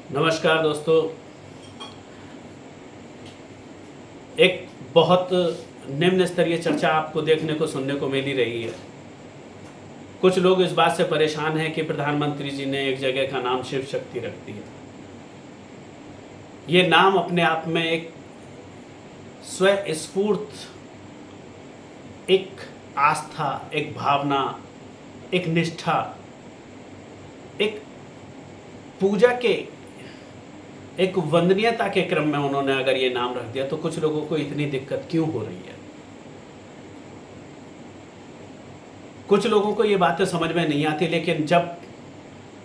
नमस्कार दोस्तों। एक बहुत निम्न स्तरीय चर्चा आपको देखने को सुनने को मिल ही रही है। कुछ लोग इस बात से परेशान हैं कि प्रधानमंत्री जी ने एक जगह का नाम शिव शक्ति रख दिया। ये नाम अपने आप में एक स्वस्फूर्त, एक आस्था, एक भावना, एक निष्ठा, एक पूजा के, एक वंदनीयता के क्रम में उन्होंने अगर ये नाम रख दिया तो कुछ लोगों को इतनी दिक्कत क्यों हो रही है? कुछ लोगों को ये बातें समझ में नहीं आती, लेकिन जब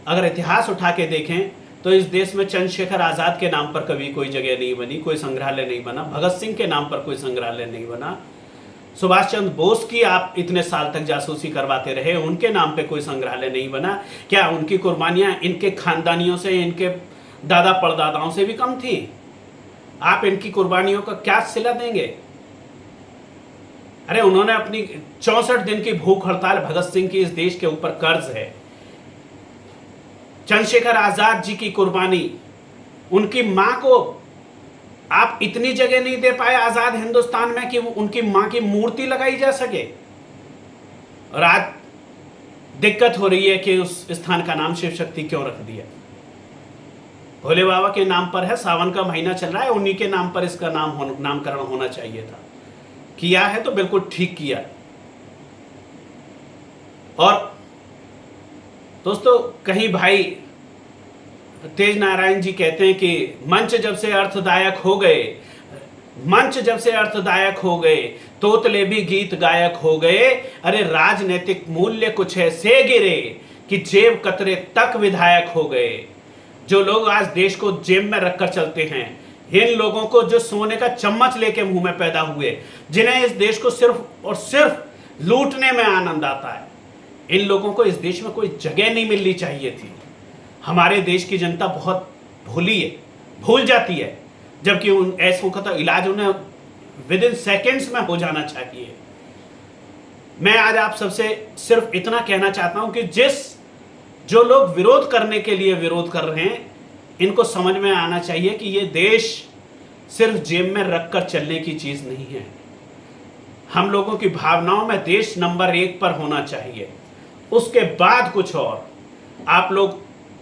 अगर इतिहास उठा के देखें तो इस देश में चंद्रशेखर आज़ाद के नाम पर कभी कोई जगह नहीं बनी, कोई संग्रहालय नहीं बना, भगत सिंह के नाम पर कोई संग्रहालय नहीं बना, सुभाष चंद्र बोस की आप इतने साल तक जासूसी करवाते रहे, उनके नाम पे कोई संग्रहालय नहीं बना। क्या उनकी कुर्बानियां इनके खानदानियों से, इनके दादा परदादाओं से भी कम थी? आप इनकी कुर्बानियों का क्या सिला देंगे? अरे उन्होंने अपनी 64 दिन की भूख हड़ताल, भगत सिंह की इस देश के ऊपर कर्ज है। चंद्रशेखर आजाद जी की कुर्बानी, उनकी मां को आप इतनी जगह नहीं दे पाए आजाद हिंदुस्तान में कि उनकी मां की मूर्ति लगाई जा सके, और आज दिक्कत हो रही है कि उस स्थान का नाम शिव शक्ति क्यों रख दिया। भोले बाबा के नाम पर है, सावन का महीना चल रहा है, उन्हीं के नाम पर इसका नामकरण होना चाहिए था। किया है तो बिल्कुल ठीक किया। और दोस्तों, कहीं भाई तेज नारायण जी कहते हैं कि मंच जब से अर्थदायक हो गए तोतले भी गीत गायक हो गए। अरे राजनीतिक मूल्य कुछ ऐसे गिरे कि जेब कतरे तक विधायक हो गए। जो लोग आज देश को जेब में रखकर चलते हैं, इन लोगों को जो सोने का चम्मच लेके मुंह में पैदा हुए, जिन्हें इस देश को सिर्फ और सिर्फ लूटने में आनंद आता है, इन लोगों को इस देश में कोई जगह नहीं मिलनी चाहिए थी। हमारे देश की जनता बहुत भूल जाती है, जबकि उन ऐसों का तो इलाज उन्हें विद इन सेकेंड्स में हो जाना चाहिए। मैं आज आप सबसे सिर्फ इतना कहना चाहता हूं कि जो लोग विरोध करने के लिए विरोध कर रहे हैं, इनको समझ में आना चाहिए कि ये देश सिर्फ जेब में रखकर चलने की चीज नहीं है। हम लोगों की भावनाओं में देश नंबर 1 पर होना चाहिए, उसके बाद कुछ और। आप लोग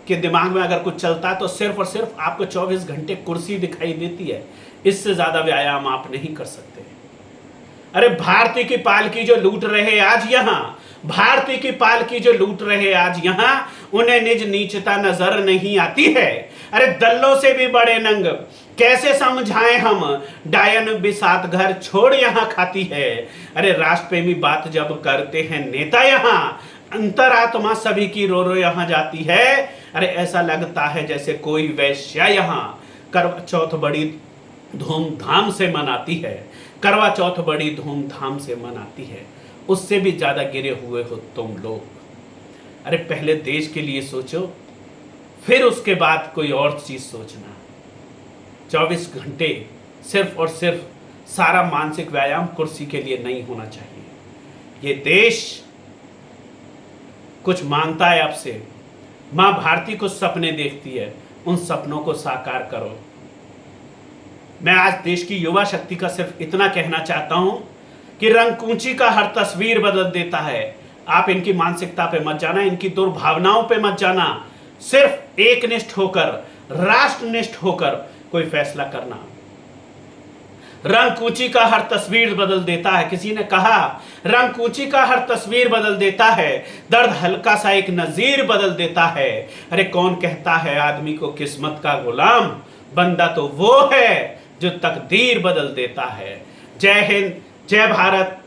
के दिमाग में अगर कुछ चलता है तो सिर्फ और सिर्फ आपको 24 घंटे कुर्सी दिखाई देती है, इससे ज्यादा व्यायाम आप नहीं कर सकते। अरे भारती की पालकी जो लूट रहे आज यहां, उन्हें निज नीचता नजर नहीं आती है। अरे दल्लों से भी बड़े नंग कैसे समझाएं हम, डायन बिसात घर छोड़ यहां खाती है। अरे राष्ट्रप्रेमी बात जब करते हैं नेता, यहां अंतरात्मा सभी की रो रो यहां जाती है। अरे ऐसा लगता है जैसे कोई वैश्या यहां करवा चौथ बड़ी धूमधाम से मनाती है। उससे भी ज्यादा गिरे हुए हो तुम लोग। अरे पहले देश के लिए सोचो, फिर उसके बाद कोई और चीज सोचना। 24 घंटे सिर्फ और सिर्फ सारा मानसिक व्यायाम कुर्सी के लिए नहीं होना चाहिए। ये देश कुछ मांगता है आपसे। मां भारती कुछ सपने देखती है, उन सपनों को साकार करो। मैं आज देश की युवा शक्ति का सिर्फ इतना कहना चाहता हूं कि रंगकूंची का हर तस्वीर बदल देता है। आप इनकी मानसिकता पे मत जाना, इनकी दुर्भावनाओं पे मत जाना। सिर्फ एकनिष्ठ होकर, राष्ट्रनिष्ठ होकर कोई फैसला करना। रंगकूंची का हर तस्वीर बदल देता है। किसी ने कहा रंगकूंची का हर तस्वीर बदल देता है, दर्द हल्का सा एक नजीर बदल देता है। अरे कौन कहता है आदमी को किस्मत का गुलाम, बंदा तो वो है जो तकदीर बदल देता है। जय हिंद, जय भारत,